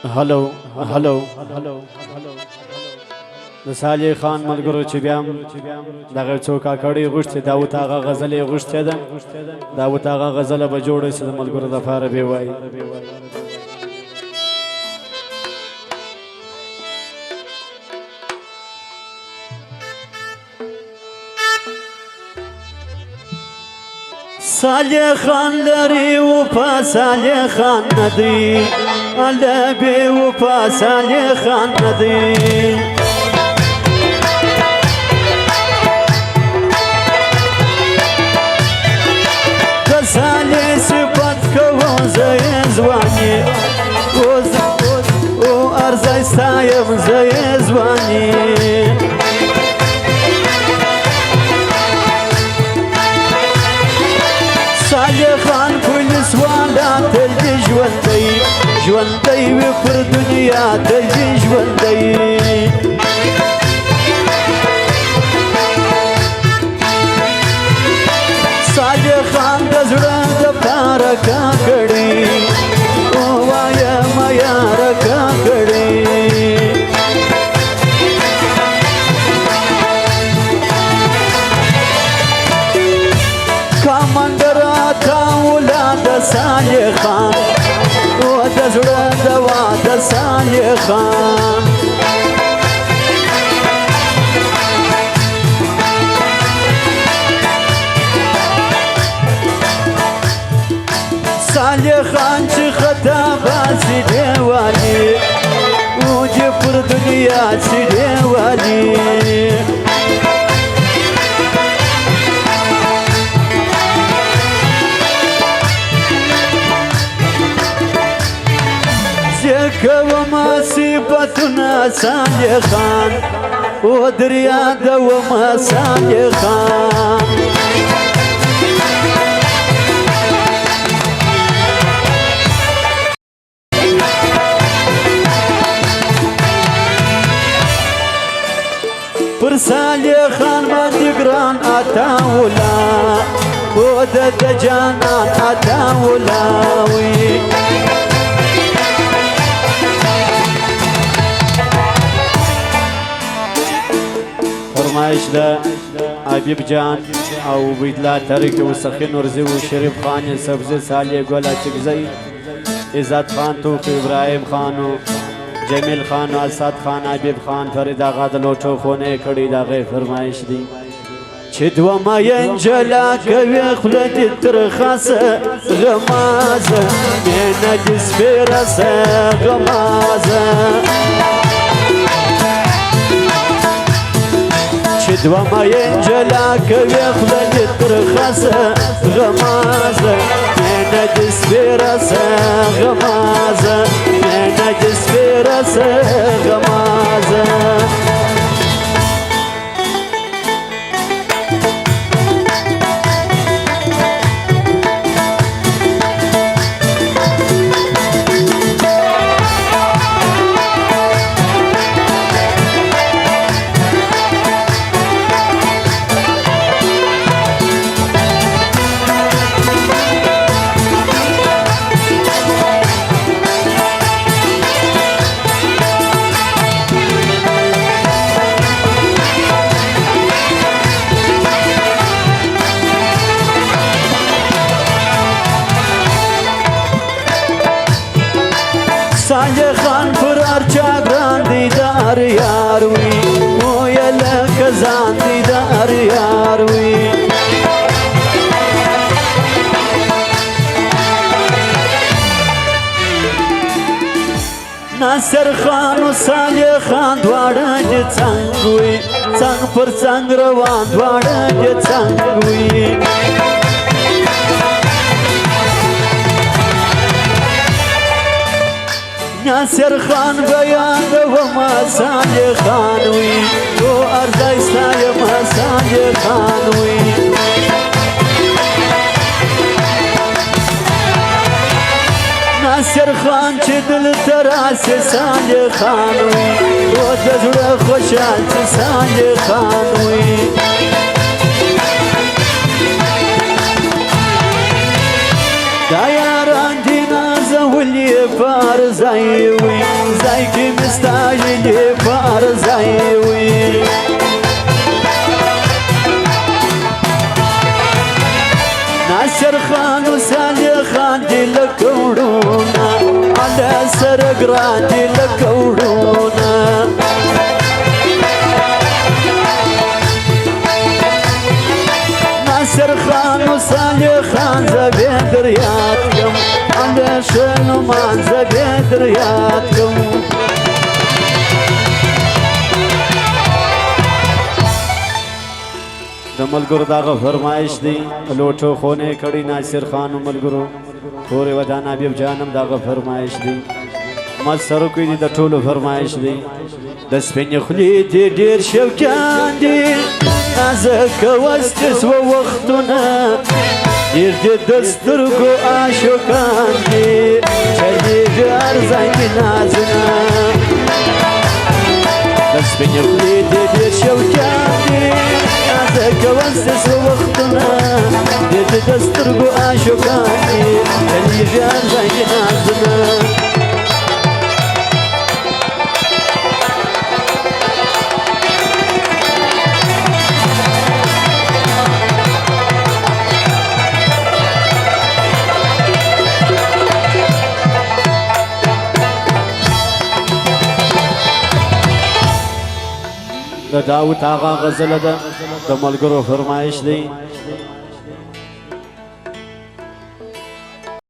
هلو هلو د صالح خان ملګرو چې بیا دغه څوک کاکړي غوښتي داوود هغه غزلې غوښتي ده داوود هغه غزله به جوړه شي د ملګرو دپاره به وایي صالح خان لري وفا صالح خان ندي لبي وفا صالح خان ندي صالح صفت کوم زي زواني او ارزای ستایم زي زواني صالح خان پولیس والا تل ژوندی ژوندی وي پر دنیا تل ژوندی صالح خان د زړه دپاره کا کړي ووایم یاره کا کړي کمانډر تا ولاد صالح خان او د زړه دوا د صالح خان صالح خان چې خطا باسي دیوالي او چې پر دنیا چې دیوالي کوما صفتنا صالح خان او دریا دوما صالح خان پر صالح خان باندې ګران عطاولا او د جانان عطاولا وي فرمایش ده حبیب جان او عبیدالله ترک و سخی نورزی و شریف خان سبزی صالح گل اچکزی عزت خان توخ ابراهیم خان و جمیل خان و اسد خان حبیب خان فرید آغا د لوټو خونه کړي دغه فرمایش دي چې دوه ینجلا کوي خوله دې ترخاصه غمازه مینه دې سپېرسه غمازه چې دوه ینجلا کوي خوله دې ترخاصه غمازه مینه دې سپېرسه غمازه مینه دې سپېرسه غمازه صالح خان پر ارچا ګران دی د هر یار وي او یې لکه ځان دی د هر یار وي ناصر خان او صالح خان دواړه دې څنګ وي څنګ پر څنګ روان دواړه دې څنګ وي ناصر خان بیان دوما صالح خان وي او ارزای ستایم صالح خان وي ناصر خان چې دل تراسه صالح خان وي او د زړه خوشحال چې صالح خان وي دا یاران دي نازو ولي فارزايوي زايكي مستاجلي فارزايوي ناصر خان وسالي خان دي لكورونا على سرقران دي لكورونا ناصر خان وسالي خان زبيد رياتكم على شنو ما زبيد رياتكم د ملګرو دغه فرمایش دی لوټو خونه کړي ناصر خان ملګرو تورې ودان حبیب جانم دغه فرمایش دی ما سره کوي د ټولو فرمایش دی د سپین خلی دی ډیر شوقان دی نازک واستس و وختونه ډیر د سترګو عاشقان دی چلیږي ارزای نازونه د سپین خلی دی ډیر شوقان دی كوانسس ووقتنا ديت دسترقو عاشقاني اللي جان زي نازنا د داوود آغا غزل ده د ملګرو فرمایش دی